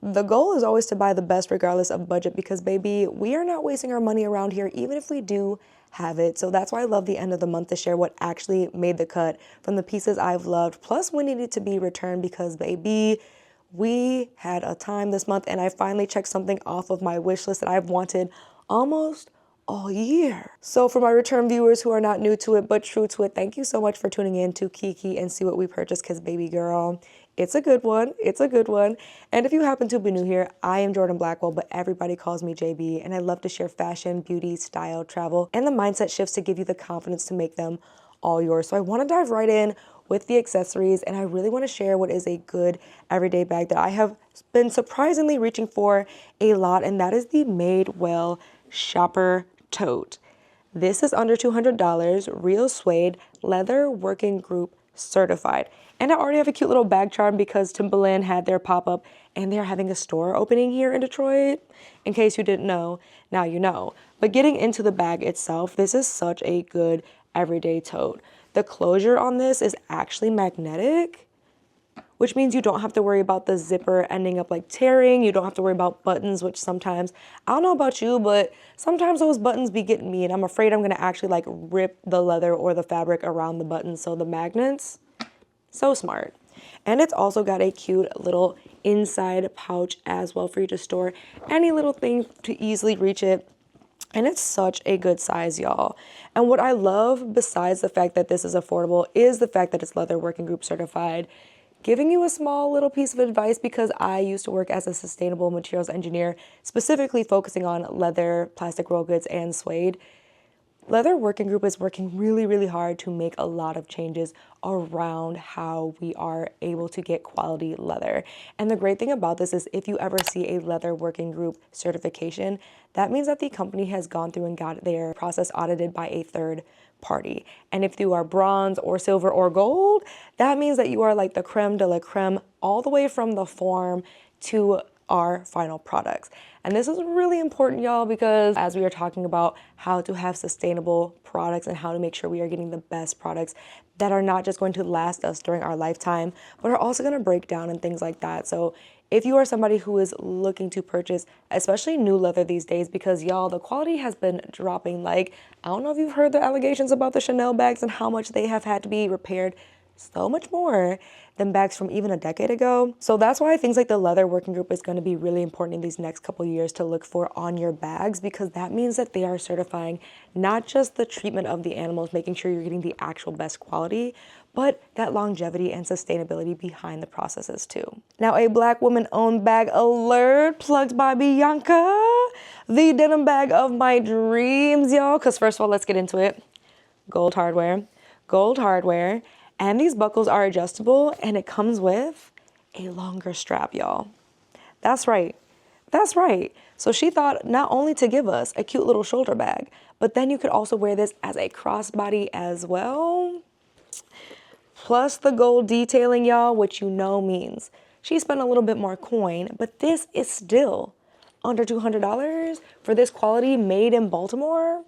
The goal is always to buy the best regardless of budget because, baby, we are not wasting our money around here, even if we do have it. So that's why I love the end of the month to share what actually made the cut from the pieces I've loved, plus when needed to be returned because, baby, we had a time this month and I finally checked something off of my wish list that I've wanted almost all year. So for my return viewers who are not new to it but true to it, thank you so much for tuning in to Kiki and see what we purchased because, baby girl, it's a good one. It's a good one. And if you happen to be new here, I am Jordan Blackwell, but everybody calls me JB, and I love to share fashion, beauty, style, travel, and the mindset shifts to give you the confidence to make them all yours. So I want to dive right in with the accessories, and I really want to share what is a good everyday bag that I have been surprisingly reaching for a lot, and that is the Madewell Shopper Tote. This is under $200, real suede, leather working group certified. And I already have a cute little bag charm because Timberland had their pop-up and they're having a store opening here in Detroit. In case you didn't know, now you know. But getting into the bag itself, this is such a good everyday tote. The closure on this is actually magnetic, which means you don't have to worry about the zipper ending up like tearing. You don't have to worry about buttons, which sometimes, I don't know about you, but sometimes those buttons be getting me and I'm afraid I'm gonna actually like rip the leather or the fabric around the buttons. So the magnets, so smart. And it's also got a cute little inside pouch as well for you to store any little thing to easily reach it. And it's such a good size, y'all. And what I love, besides the fact that this is affordable, is the fact that it's leather working group certified. Giving you a small little piece of advice because I used to work as a sustainable materials engineer, specifically focusing on leather, plastic roll goods, and suede. Leather Working Group is working really, really hard to make a lot of changes around how we are able to get quality leather. And the great thing about this is if you ever see a Leather Working Group certification, that means that the company has gone through and got their process audited by a third party. And if you are bronze or silver or gold, that means that you are like the creme de la creme all the way from the form to our final products. And this is really important, y'all, because as we are talking about how to have sustainable products and how to make sure we are getting the best products that are not just going to last us during our lifetime, but are also going to break down and things like that. So if you are somebody who is looking to purchase, especially new leather these days, because y'all, the quality has been dropping. Like, I don't know if you've heard the allegations about the Chanel bags and how much they have had to be repaired, so much more than bags from even a decade ago. So that's why things like the Leather Working Group is going to be really important in these next couple years to look for on your bags, because that means that they are certifying not just the treatment of the animals, making sure you're getting the actual best quality, but that longevity and sustainability behind the processes too. Now, a Black woman-owned bag alert, plugged by Bianca, the denim bag of my dreams, y'all. Because first of all, let's get into it. Gold hardware, and these buckles are adjustable, and it comes with a longer strap, y'all. That's right. That's right. So she thought not only to give us a cute little shoulder bag, but then you could also wear this as a crossbody as well. Plus the gold detailing, y'all, which you know means she spent a little bit more coin, but this is still under $200 for this quality made in Baltimore.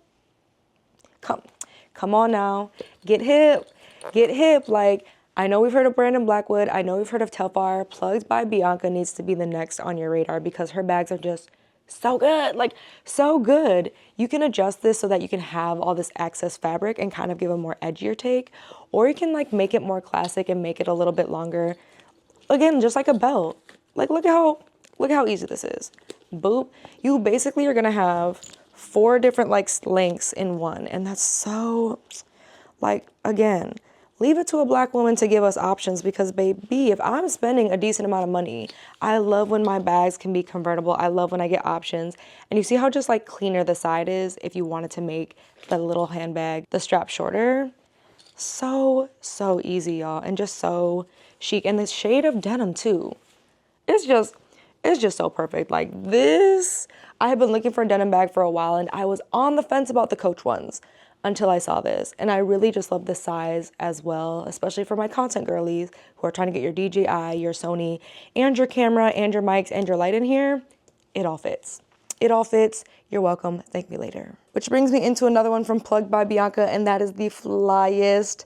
Come on now, get hip. Get hip. Like, I know we've heard of Brandon Blackwood. I know we've heard of Telfar. Plugged by Bianca needs to be the next on your radar because her bags are just so good. Like, so good. You can adjust this so that you can have all this excess fabric and kind of give a more edgier take. Or you can, like, make it more classic and make it a little bit longer. Again, just like a belt. Like, look how easy this is. Boop. You basically are going to have 4 different, like, lengths in one. And that's so, like, again, leave it to a Black woman to give us options because, baby, if I'm spending a decent amount of money, I love when my bags can be convertible. I love when I get options. And you see how just like cleaner the side is if you wanted to make the little handbag, the strap shorter. So easy, y'all, and just so chic. And the shade of denim too. It's just so perfect. Like this, I have been looking for a denim bag for a while and I was on the fence about the Coach ones until I saw this. And I really just love the size as well, especially for my content girlies who are trying to get your DJI, your Sony, and your camera, and your mics, and your light in here. It all fits. It all fits. You're welcome. Thank me later. Which brings me into another one from Plugged by Bianca, and that is the flyest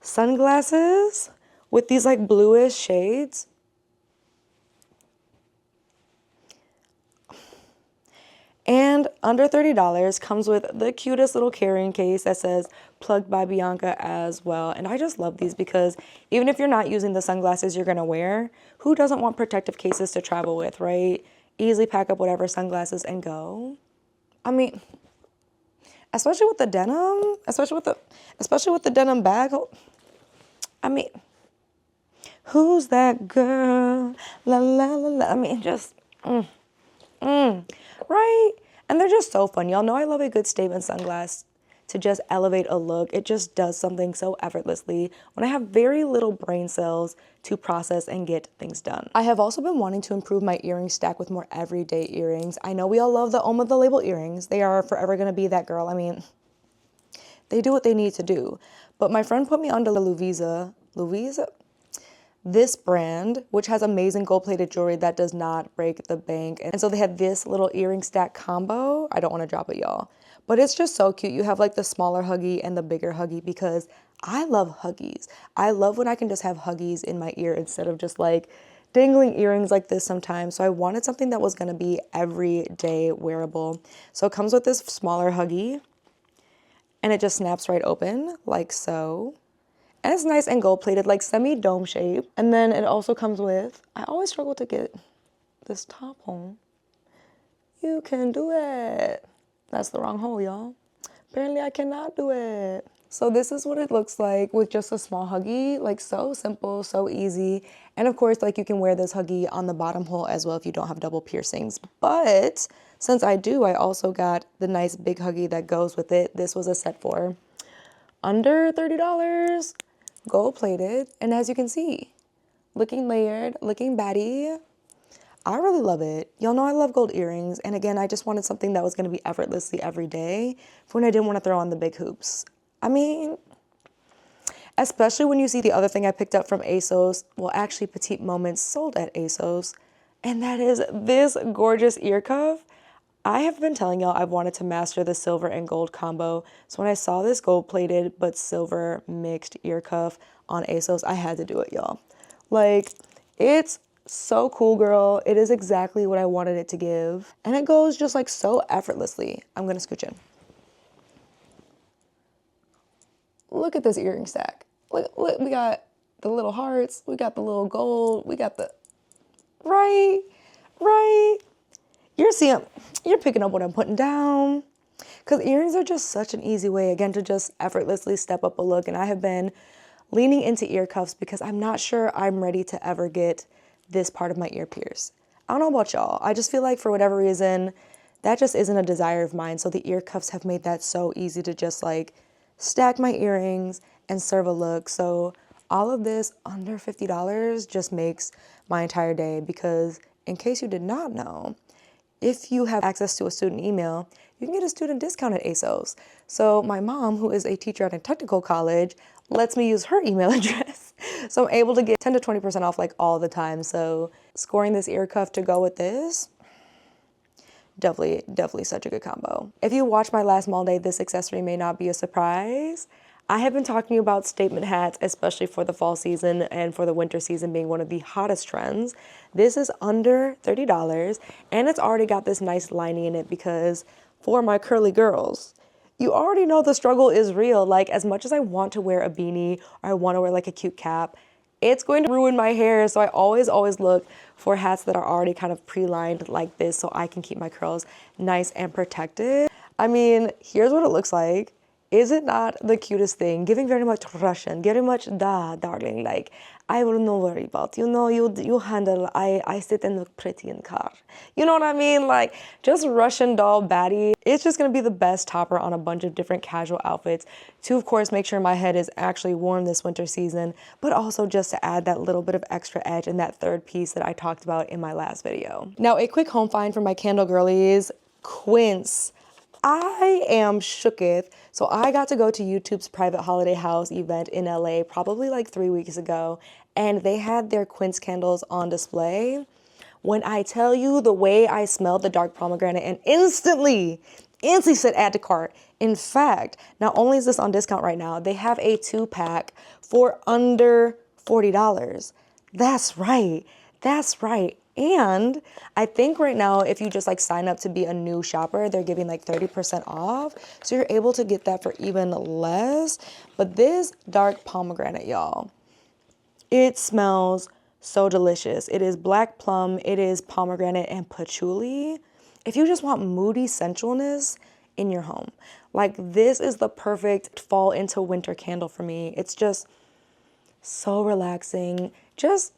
sunglasses with these like bluish shades. Under $30, comes with the cutest little carrying case that says plugged by Bianca as well. And I just love these because even if you're not using the sunglasses you're gonna wear, who doesn't want protective cases to travel with, right? Easily pack up whatever sunglasses and go. I mean, especially with the denim, especially with the denim bag. I mean, who's that girl? La la la la. I mean, just right? And they're just so fun. Y'all know I love a good statement sunglass to just elevate a look. It just does something so effortlessly when I have very little brain cells to process and get things done. I have also been wanting to improve my earring stack with more everyday earrings. I know we all love the Oma the Label earrings. They are forever gonna be that girl. I mean, they do what they need to do. But my friend put me onto Louisa, this brand, which has amazing gold-plated jewelry that does not break the bank. And so they had this little earring stack combo. I don't want to drop it, y'all. But it's just so cute. You have like the smaller huggy and the bigger huggy because I love huggies. I love when I can just have huggies in my ear instead of just like dangling earrings like this sometimes. So I wanted something that was going to be everyday wearable. So it comes with this smaller huggy and it just snaps right open like so. And it's nice and gold-plated, like semi-dome shape. And then it also comes with, I always struggle to get this top on. You can do it. That's the wrong hole, y'all. Apparently I cannot do it. So this is what it looks like with just a small huggy, like so simple, so easy. And of course, like you can wear this huggy on the bottom hole as well if you don't have double piercings. But since I do, I also got the nice big huggy that goes with it. This was a set for under $30. Gold-plated, and as you can see, looking layered, looking baddie. I really love it. Y'all know I love gold earrings, and again, I just wanted something that was going to be effortlessly every day for when I didn't want to throw on the big hoops. I mean, especially when you see the other thing I picked up from ASOS, well, actually Petite Moments sold at ASOS, and that is this gorgeous ear cuff. I have been telling y'all I've wanted to master the silver and gold combo. So when I saw this gold-plated but silver mixed ear cuff on ASOS, I had to do it, y'all. Like, it's so cool, girl. It is exactly what I wanted it to give. And it goes just like so effortlessly. I'm gonna scooch in. Look at this earring stack. Look, we got the little hearts, we got the little gold, we got the, right? You're picking up what I'm putting down. Because earrings are just such an easy way, again, to just effortlessly step up a look. And I have been leaning into ear cuffs because I'm not sure I'm ready to ever get this part of my ear pierced. I don't know about y'all. I just feel like for whatever reason, that just isn't a desire of mine. So the ear cuffs have made that so easy to just like stack my earrings and serve a look. So all of this under $50 just makes my entire day because in case you did not know, if you have access to a student email, you can get a student discount at ASOS. So my mom, who is a teacher at a technical college, lets me use her email address. So I'm able to get 10 to 20% off like all the time. So scoring this ear cuff to go with this, definitely such a good combo. If you watch my last mall day, this accessory may not be a surprise. I have been talking about statement hats, especially for the fall season and for the winter season being one of the hottest trends. This is under $30 and it's already got this nice lining in it because for my curly girls, you already know the struggle is real. Like as much as I want to wear a beanie or I want to wear like a cute cap, it's going to ruin my hair. So I always look for hats that are already kind of pre-lined like this so I can keep my curls nice and protected. I mean, here's what it looks like. Is it not the cutest thing? Giving very much Russian, very much da, darling, like, I will not worry about, you know, you handle, I sit in the pretty in car. You know what I mean? Like, just Russian doll baddie. It's just gonna be the best topper on a bunch of different casual outfits to, of course, make sure my head is actually warm this winter season, but also just to add that little bit of extra edge and that third piece that I talked about in my last video. Now, a quick home find for my candle girlies, quince. I am shooketh. So I got to go to YouTube's private holiday house event in LA probably like 3 weeks ago, and they had their quince candles on display. When I tell you the way I smelled the dark pomegranate and instantly said add to cart. In fact, not only is this on discount right now, they have a 2-pack for under $40. That's right. And I think right now, if you just like sign up to be a new shopper, they're giving like 30% off. So you're able to get that for even less. But this dark pomegranate, y'all, it smells so delicious. It is black plum, it is pomegranate and patchouli. If you just want moody sensualness in your home, like this is the perfect fall into winter candle for me. It's just so relaxing. Just,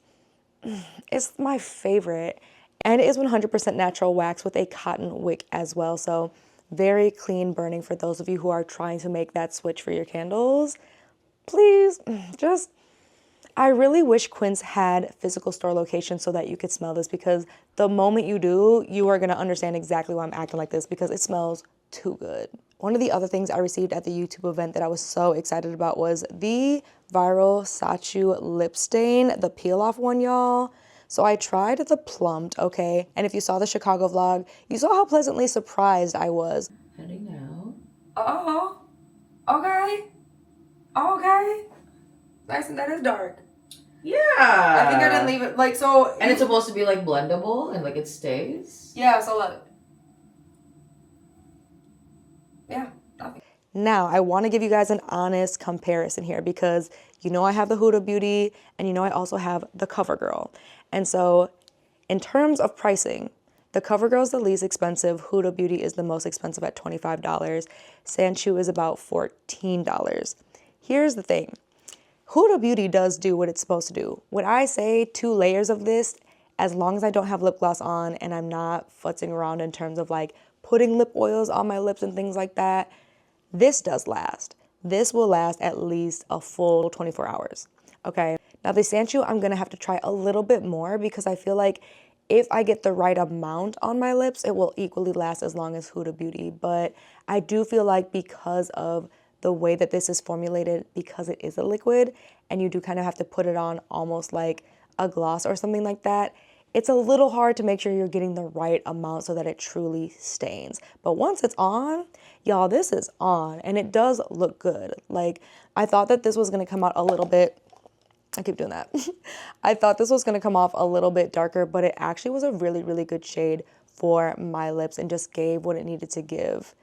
it's my favorite. And it is 100% natural wax with a cotton wick as well. So very clean burning for those of you who are trying to make that switch for your candles. Please, just, I really wish Quince had physical store locations so that you could smell this, because the moment you do, you are gonna understand exactly why I'm acting like this, because it smells too good. One of the other things I received at the YouTube event that I was so excited about was the viral Sachu lip stain, the peel off one, y'all. So I tried the plumped, okay? And if you saw the Chicago vlog, you saw how pleasantly surprised I was. Heading out. Oh, okay, okay. Nice, and that is dark. Yeah. I think I didn't leave it, like, so. And it's supposed to be like blendable and like it stays. Yeah, so look. Yeah, nothing. Now, I want to give you guys an honest comparison here, because you know I have the Huda Beauty and you know I also have the CoverGirl. And so in terms of pricing, the CoverGirl is the least expensive. Huda Beauty is the most expensive at $25. Sanchu is about $14. Here's the thing. Huda Beauty does do what it's supposed to do. When I say 2 layers of this, as long as I don't have lip gloss on and I'm not futzing around in terms of like putting lip oils on my lips and things like that, this does last. This will last at least a full 24 hours, okay? Now the Sanchu, I'm gonna have to try a little bit more, because I feel like if I get the right amount on my lips, it will equally last as long as Huda Beauty. But I do feel like because of the way that this is formulated, because it is a liquid and you do kind of have to put it on almost like a gloss or something like that, it's a little hard to make sure you're getting the right amount so that it truly stains. But once it's on, y'all, this is on, and it does look good. Like, I thought that this was gonna come out a little bit, I keep doing that. I thought this was gonna come off a little bit darker, but it actually was a really, really good shade for my lips and just gave what it needed to give.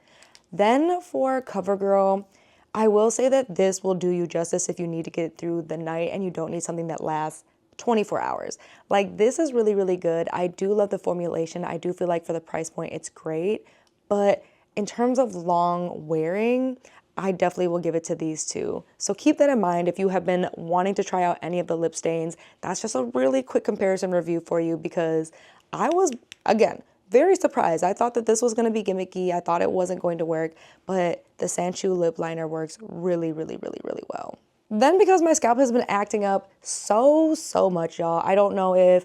Then for CoverGirl, I will say that this will do you justice if you need to get through the night and you don't need something that lasts 24 hours. Like, this is really, really good. I do love the formulation. I do feel like for the price point, it's great. But in terms of long wearing, I definitely will give it to these two. So keep that in mind if you have been wanting to try out any of the lip stains. That's just a really quick comparison review for you, because I was, again, very surprised. I thought that this was going to be gimmicky. I thought it wasn't going to work, but the Sanchu lip liner works really, really, really, really well. Then, because my scalp has been acting up so much, y'all, I don't know if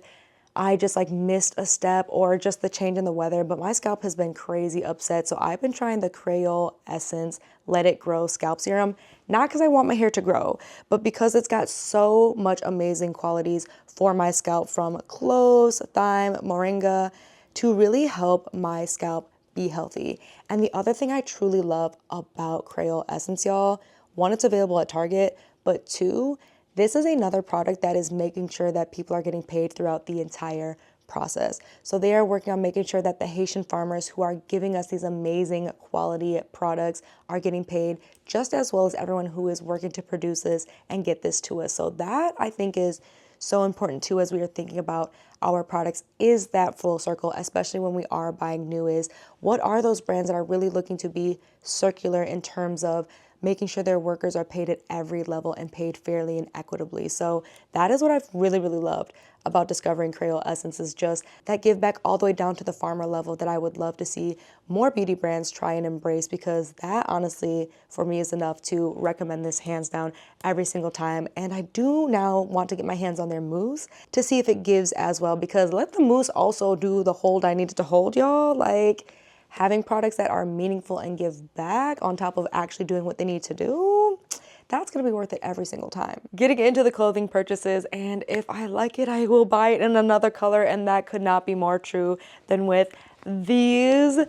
I just like missed a step or just the change in the weather, but my scalp has been crazy upset. So I've been trying the Crave Essence Let It Grow Scalp Serum, not because I want my hair to grow, but because it's got so much amazing qualities for my scalp, from cloves, thyme, moringa, to really help my scalp be healthy. And the other thing I truly love about Crave Essence, y'all, one, it's available at Target, but 2, this is another product that is making sure that people are getting paid throughout the entire process. So they are working on making sure that the Haitian farmers who are giving us these amazing quality products are getting paid just as well as everyone who is working to produce this and get this to us. So that, I think, is so important too, as we are thinking about our products, is that full circle, especially when we are buying new, is what are those brands that are really looking to be circular in terms of making sure their workers are paid at every level and paid fairly and equitably. So that is what I've really, really loved about discovering Crave Essence, is just that give back all the way down to the farmer level that I would love to see more beauty brands try and embrace, because that honestly for me is enough to recommend this hands down every single time. And I do now want to get my hands on their mousse to see if it gives as well, because let the mousse also do the hold I needed to hold, y'all. Like, having products that are meaningful and give back on top of actually doing what they need to do, that's gonna be worth it every single time. Getting into the clothing purchases, and if I like it, I will buy it in another color, and that could not be more true than with these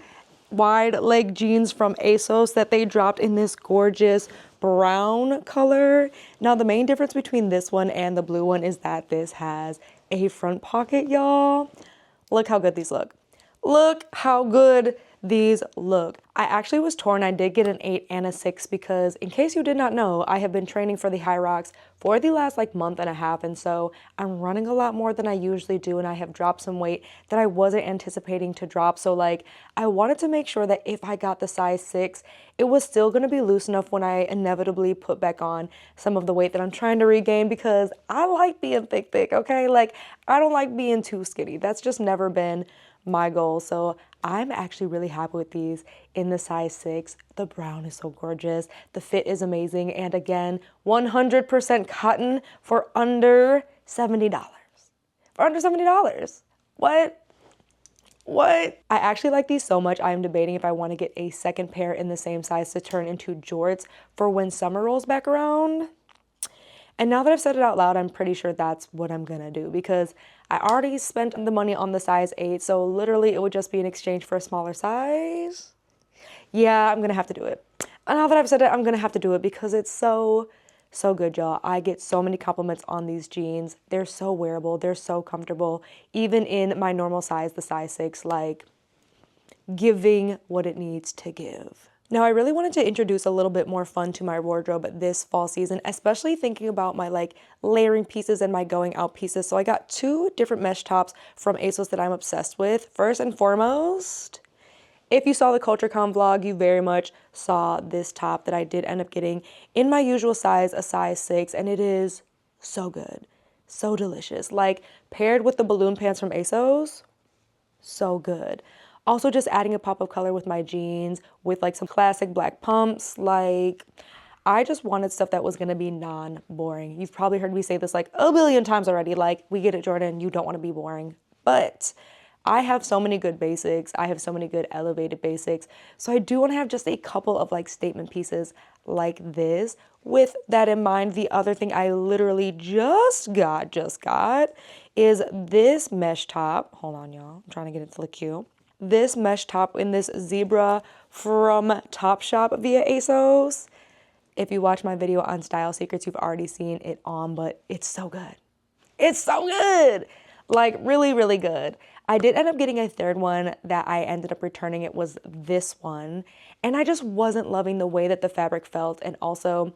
wide leg jeans from ASOS that they dropped in this gorgeous brown color. Now, the main difference between this one and the blue one is that this has a front pocket, y'all. Look how good these look. Look how good these look. I actually was torn. I did get an 8 and a 6 because, in case you did not know, I have been training for the high rocks for the last like month and a half, and so I'm running a lot more than I usually do, and I have dropped some weight that I wasn't anticipating to drop. So like I wanted to make sure that if I got the size 6, it was still going to be loose enough when I inevitably put back on some of the weight that I'm trying to regain, because I like being thick, okay? Like I don't like being too skinny. That's just never been my goal. So I'm actually really happy with these in the size 6. The brown is so gorgeous. The fit is amazing. And again, 100% cotton for under $70. For under $70. What? What? I actually like these so much. I am debating if I want to get a second pair in the same size to turn into jorts for when summer rolls back around. And now that I've said it out loud, I'm pretty sure that's what I'm gonna do, because I already spent the money on the size 8, so literally it would just be in exchange for a smaller size. Yeah, I'm gonna have to do it. And now that I've said it, I'm gonna have to do it because it's so good, y'all. I get so many compliments on these jeans. They're so wearable, they're so comfortable. Even in my normal size, the size 6, like giving what it needs to give. Now, I really wanted to introduce a little bit more fun to my wardrobe this fall season, especially thinking about my like layering pieces and my going out pieces. So I got 2 different mesh tops from ASOS that I'm obsessed with. First and foremost, if you saw the CultureCon vlog, you very much saw this top that I did end up getting in my usual size, a size 6, and it is so good, so delicious. Like paired with the balloon pants from ASOS, so good. Also just adding a pop of color with my jeans with like some classic black pumps. Like I just wanted stuff that was gonna be non-boring. You've probably heard me say this like a billion times already, like we get it, Jordan, you don't wanna be boring. But I have so many good basics. I have so many good elevated basics. So I do wanna have just a couple of like statement pieces like this. With that in mind, the other thing I literally just got is this mesh top. Hold on, y'all. I'm trying to get it to look cute. This mesh top in this zebra from Topshop via ASOS. If you watch my video on Style Secrets, you've already seen it on, but it's so good. It's so good. Like really, really good. I did end up getting a third one that I ended up returning. It was this one. And I just wasn't loving the way that the fabric felt. And also,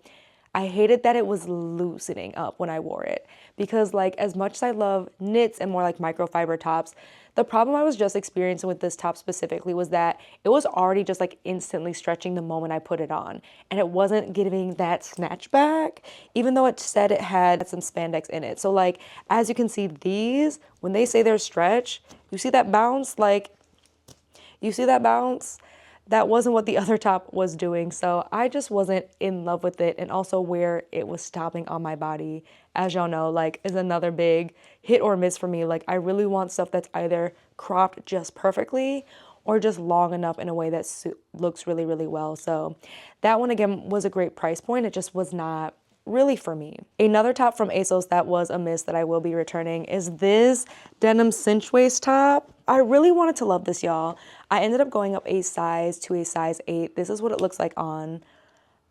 I hated that it was loosening up when I wore it, because like as much as I love knits and more like microfiber tops, the problem I was just experiencing with this top specifically was that it was already just like instantly stretching the moment I put it on, and it wasn't giving that snatch back, even though it said it had some spandex in it. So like, as you can see, these, when they say they're stretch, you see that bounce? Like, you see that bounce? That wasn't what the other top was doing, so I just wasn't in love with it. And also where it was stopping on my body, as y'all know, like is another big hit or miss for me. Like I really want stuff that's either cropped just perfectly or just long enough in a way that looks really, really well. So that one again was a great price point. It just was not really for me. Another top from ASOS that was a miss that I will be returning is this denim cinch waist top. I really wanted to love this, y'all. I ended up going up a size to a size 8. This is what it looks like on.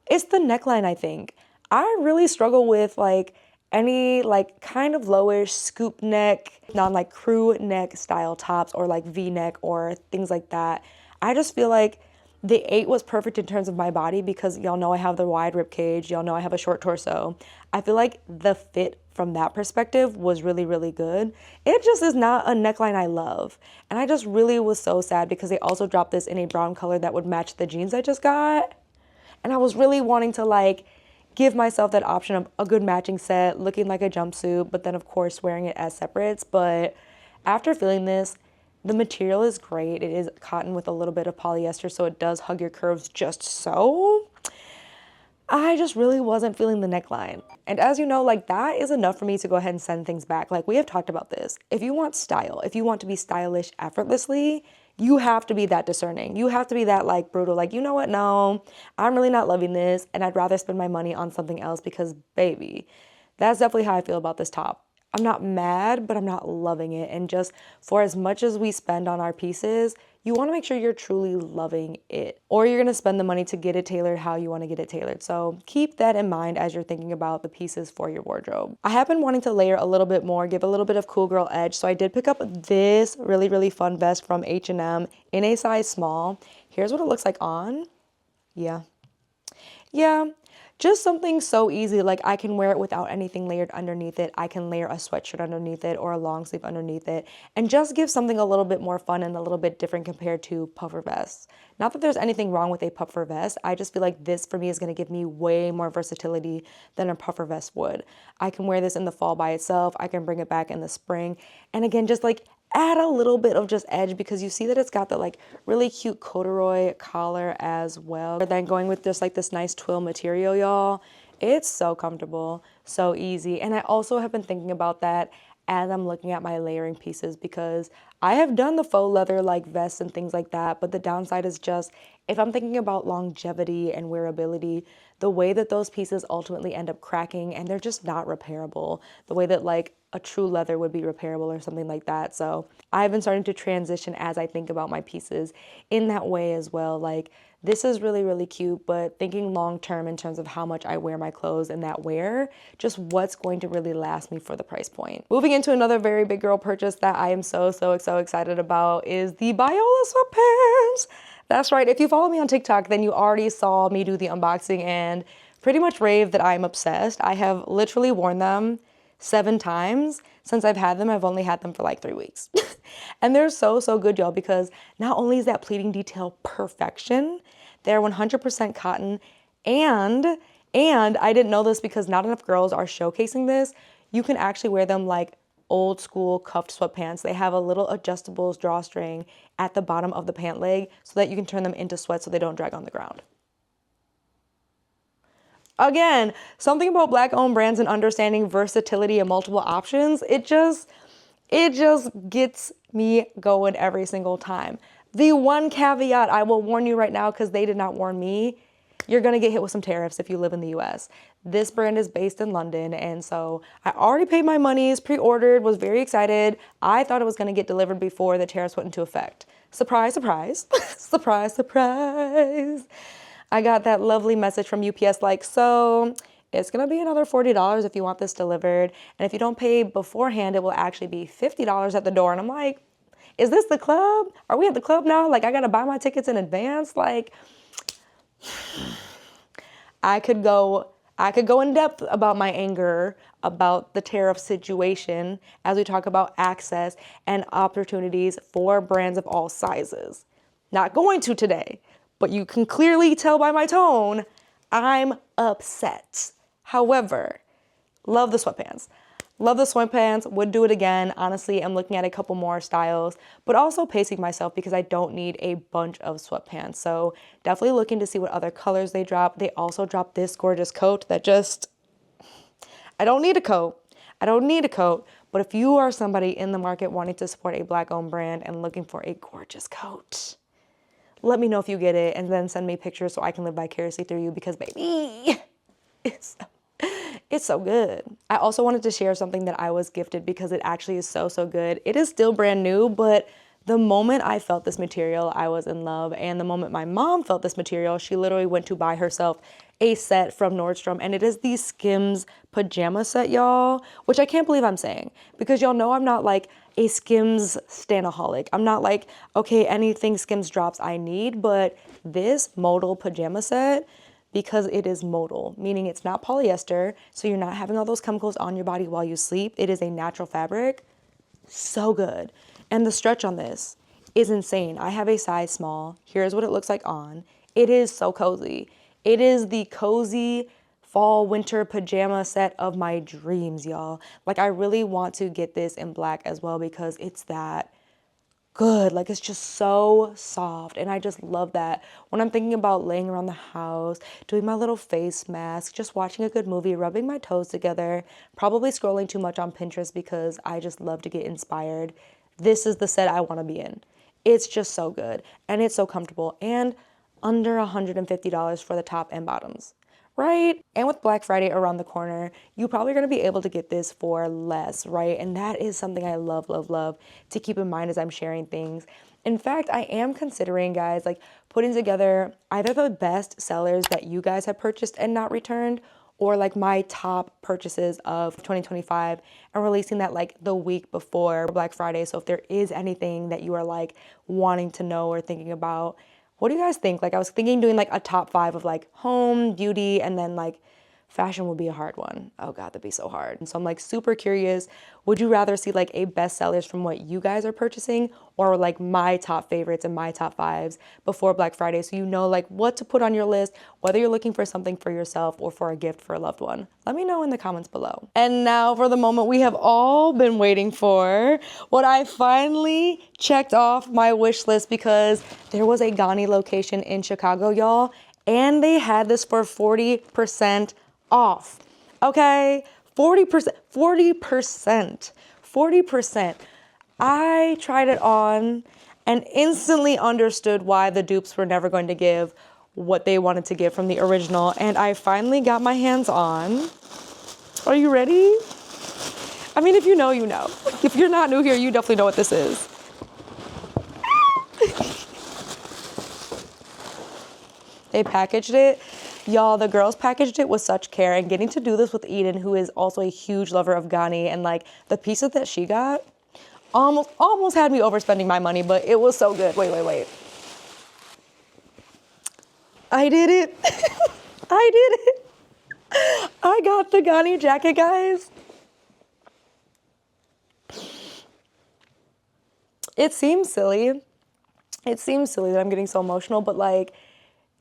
It's the neckline, I think. I really struggle with like any like kind of lowish scoop neck, non like crew neck style tops or like V-neck or things like that. I just feel like the 8 was perfect in terms of my body because y'all know I have the wide rib cage. Y'all know I have a short torso. I feel like the fit from that perspective was really, really good. It just is not a neckline I love. And I just really was so sad because they also dropped this in a brown color that would match the jeans I just got. And I was really wanting to like give myself that option of a good matching set, looking like a jumpsuit, but then of course wearing it as separates. But after feeling this, the material is great. It is cotton with a little bit of polyester, so it does hug your curves just so. I just really wasn't feeling the neckline. And as you know, like that is enough for me to go ahead and send things back. Like we have talked about this. If you want style, if you want to be stylish effortlessly, you have to be that discerning. You have to be that like brutal, like, you know what? No, I'm really not loving this. And I'd rather spend my money on something else because baby, that's definitely how I feel about this top. I'm not mad, but I'm not loving it. And just for as much as we spend on our pieces, you want to make sure you're truly loving it, or you're going to spend the money to get it tailored how you want to get it tailored. So keep that in mind as you're thinking about the pieces for your wardrobe. I have been wanting to layer a little bit more, give a little bit of cool girl edge. So I did pick up this really, really fun vest from H&M in a size small. Here's what it looks like on. Yeah. Just something so easy, like I can wear it without anything layered underneath it. I can layer a sweatshirt underneath it or a long sleeve underneath it and just give something a little bit more fun and a little bit different compared to puffer vests. Not that there's anything wrong with a puffer vest. I just feel like this for me is going to give me way more versatility than a puffer vest would. I can wear this in the fall by itself. I can bring it back in the spring. And again, just like add a little bit of just edge because you see that it's got that like really cute corduroy collar as well. But then going with just like this nice twill material, y'all, it's so comfortable, so easy. And I also have been thinking about that as I'm looking at my layering pieces because I have done the faux leather like vests and things like that, but the downside is just if I'm thinking about longevity and wearability, the way that those pieces ultimately end up cracking and they're just not repairable, the way that like a true leather would be repairable or something like that. So I've been starting to transition as I think about my pieces in that way as well. Like this is really, really cute, but thinking long term in terms of how much I wear my clothes and that wear, just what's going to really last me for the price point. Moving into another very big girl purchase that I am so excited about is the Biola sweatpants. That's right. If you follow me on TikTok, then you already saw me do the unboxing and pretty much rave that I'm obsessed. I have literally worn them 7 times since I've had them. I've only had them for like 3 weeks. And they're so good, y'all, because not only is that pleating detail perfection, they're 100% cotton, and I didn't know this because not enough girls are showcasing this. You can actually wear them like old school cuffed sweatpants. They have a little adjustable drawstring at the bottom of the pant leg so that you can turn them into sweats so they don't drag on the ground. Again, something about Black owned brands and understanding versatility and multiple options, it just gets me going every single time. The one caveat I will warn you right now, because they did not warn me, you're gonna get hit with some tariffs if you live in the US. This brand is based in London, and so I already paid my monies, pre-ordered, was very excited. I thought it was gonna get delivered before the tariffs went into effect. Surprise, surprise, surprise, surprise. I got that lovely message from UPS like, so it's gonna be another $40 if you want this delivered. And if you don't pay beforehand, it will actually be $50 at the door. And I'm like, is this the club? Are we at the club now? Like I gotta buy my tickets in advance? Like, I could go in depth about my anger about the tariff situation as we talk about access and opportunities for brands of all sizes. Not going to today. But you can clearly tell by my tone, I'm upset. However, love the sweatpants. Love the sweatpants, would do it again. Honestly, I'm looking at a couple more styles, but also pacing myself because I don't need a bunch of sweatpants. So definitely looking to see what other colors they drop. They also dropped this gorgeous coat that I don't need a coat. I don't need a coat. But if you are somebody in the market wanting to support a Black owned brand and looking for a gorgeous coat, let me know if you get it and then send me pictures so I can live vicariously through you because baby, it's so good. I also wanted to share something that I was gifted because it actually is so good. It is still brand new, but the moment I felt this material, I was in love. And the moment my mom felt this material, she literally went to buy herself a set from Nordstrom, and it is the Skims pajama set, y'all, which I can't believe I'm saying because y'all know I'm not like a Skims stanaholic. I'm not like, okay, anything Skims drops I need, but this modal pajama set, because it is modal, meaning it's not polyester, so you're not having all those chemicals on your body while you sleep. It is a natural fabric. So good. And the stretch on this is insane. I have a size small. Here's what it looks like on. It is so cozy. It is the cozy fall winter pajama set of my dreams, y'all. Like I really want to get this in black as well because it's that good. Like it's just so soft, and I just love that when I'm thinking about laying around the house, doing my little face mask, just watching a good movie, rubbing my toes together, probably scrolling too much on Pinterest because I just love to get inspired. This is the set I want to be in. It's just so good and it's so comfortable and under $150 for the top and bottoms. right? And with Black Friday around the corner, you probably are going to be able to get this for less, right? And that is something I love, love, love to keep in mind as I'm sharing things. In fact, I am considering, guys, like putting together either the best sellers that you guys have purchased and not returned, or like my top purchases of 2025 and releasing that like the week before Black Friday. So if there is anything that you are like wanting to know or thinking about, what do you guys think? Like I was thinking doing like a top 5 of like home, beauty, and then like fashion would be a hard one. Oh God, that'd be so hard. And so I'm like super curious. Would you rather see like a bestsellers from what you guys are purchasing, or like my top favorites and my top 5s before Black Friday, so you know like what to put on your list, whether you're looking for something for yourself or for a gift for a loved one? Let me know in the comments below. And now for the moment we have all been waiting for, what I finally checked off my wish list, because there was a Ganni location in Chicago, y'all, and they had this for 40% off. Okay, 40%, 40%, 40%. I tried it on and instantly understood why the dupes were never going to give what they wanted to give from the original, and I finally got my hands on. Are you ready? I mean, if you know, you know. If you're not new here, you definitely know what this is. They packaged it. Y'all, the girls packaged it with such care, and getting to do this with Eden, who is also a huge lover of Ganni, and like the pieces that she got almost had me overspending my money, but it was so good. Wait. I did it. I did it. I got the Ganni jacket, guys. It seems silly. It seems silly that I'm getting so emotional, but like,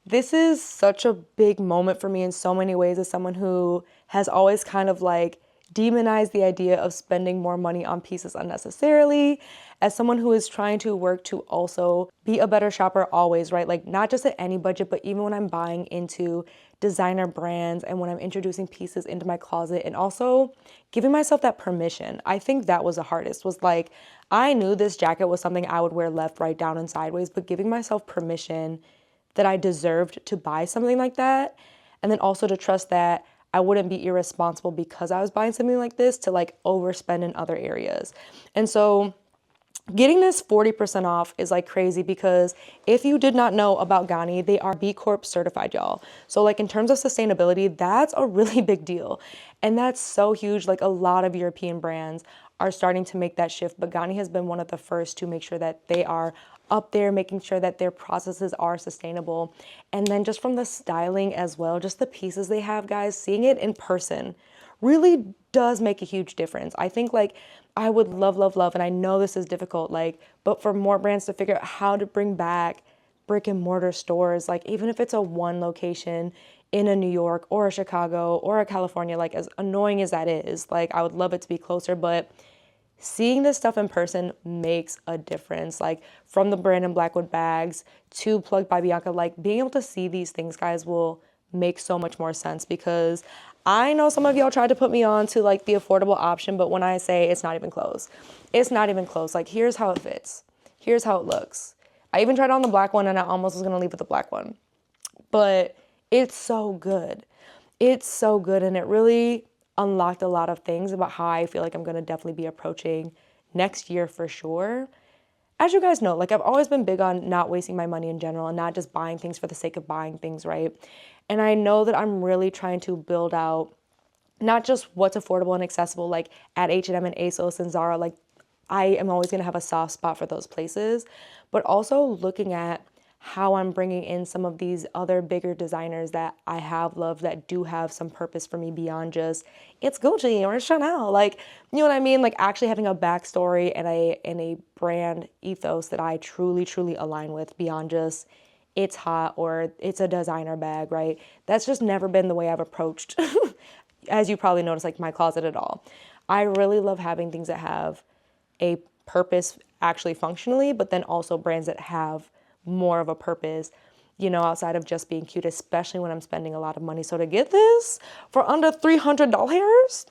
this is such a big moment for me in so many ways, as someone who has always kind of like demonized the idea of spending more money on pieces unnecessarily, as someone who is trying to work to also be a better shopper always, right? Like not just at any budget, but even when I'm buying into designer brands and when I'm introducing pieces into my closet, and also giving myself that permission. I think that was the hardest, was like, I knew this jacket was something I would wear left, right, down, and sideways, but giving myself permission that I deserved to buy something like that. And then also to trust that I wouldn't be irresponsible because I was buying something like this to like overspend in other areas. And so getting this 40% off is like crazy, because if you did not know about Ganni, they are B Corp certified, y'all. So like in terms of sustainability, that's a really big deal. And that's so huge. Like a lot of European brands are starting to make that shift, but Ganni has been one of the first to make sure that they are up there, making sure that their processes are sustainable. And then just from the styling as well, just the pieces they have, guys, seeing it in person really does make a huge difference. I think like I would love, love, love, and I know this is difficult, like, but for more brands to figure out how to bring back brick and mortar stores, like even if it's a one location in a New York or a Chicago or a California, like as annoying as that is, like I would love it to be closer, but seeing this stuff in person makes a difference. Like from the Brandon Blackwood bags to Plugged by Bianca, like being able to see these things, guys, will make so much more sense, because I know some of y'all tried to put me on to like the affordable option, but when I say it's not even close, it's not even close. Like here's how it fits. Here's how it looks. I even tried on the black one and I almost was gonna leave with the black one, but it's so good. It's so good, and it really unlocked a lot of things about how I feel like I'm gonna definitely be approaching next year for sure. As you guys know, like I've always been big on not wasting my money in general and not just buying things for the sake of buying things, right? And I know that I'm really trying to build out not just what's affordable and accessible, like at H&M and ASOS and Zara, like I am always gonna have a soft spot for those places, but also looking at how I'm bringing in some of these other bigger designers that I have loved that do have some purpose for me beyond just it's Gucci or it's Chanel. Like, you know what I mean? Like actually having a backstory and a brand ethos that I truly, truly align with beyond just it's hot or it's a designer bag, right? That's just never been the way I've approached, as you probably noticed, like my closet at all. I really love having things that have a purpose actually functionally, but then also brands that have more of a purpose, you know, outside of just being cute, especially when I'm spending a lot of money. So to get this for under $300,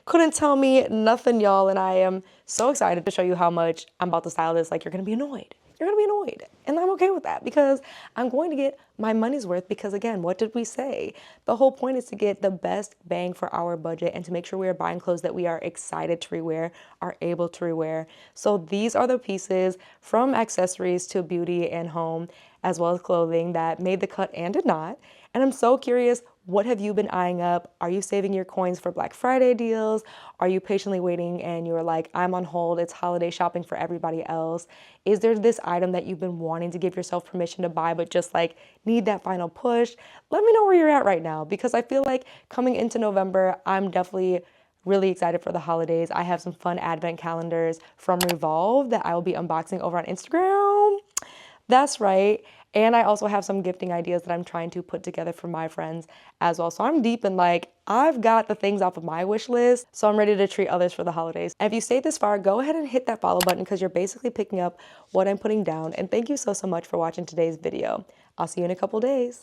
couldn't tell me nothing, y'all. And I am so excited to show you how much I'm about to style this. Like, you're gonna be annoyed. you're gonna be annoyed. And I'm okay with that because I'm going to get my money's worth because, again, what did we say? The whole point is to get the best bang for our budget and to make sure we are buying clothes that we are excited to rewear, are able to rewear. So these are the pieces from accessories to beauty and home, as well as clothing, that made the cut and did not. And I'm so curious, what have you been eyeing up? Are you saving your coins for Black Friday deals? Are you patiently waiting and you're like, I'm on hold, it's holiday shopping for everybody else? Is there this item that you've been wanting to give yourself permission to buy but just like need that final push? Let me know where you're at right now, because I feel like coming into November, I'm definitely really excited for the holidays. I have some fun advent calendars from Revolve that I will be unboxing over on Instagram. That's right. And I also have some gifting ideas that I'm trying to put together for my friends as well. So I'm deep in, like, I've got the things off of my wish list, so I'm ready to treat others for the holidays. And if you stayed this far, go ahead and hit that follow button because you're basically picking up what I'm putting down. And thank you so much for watching today's video. I'll see you in a couple days.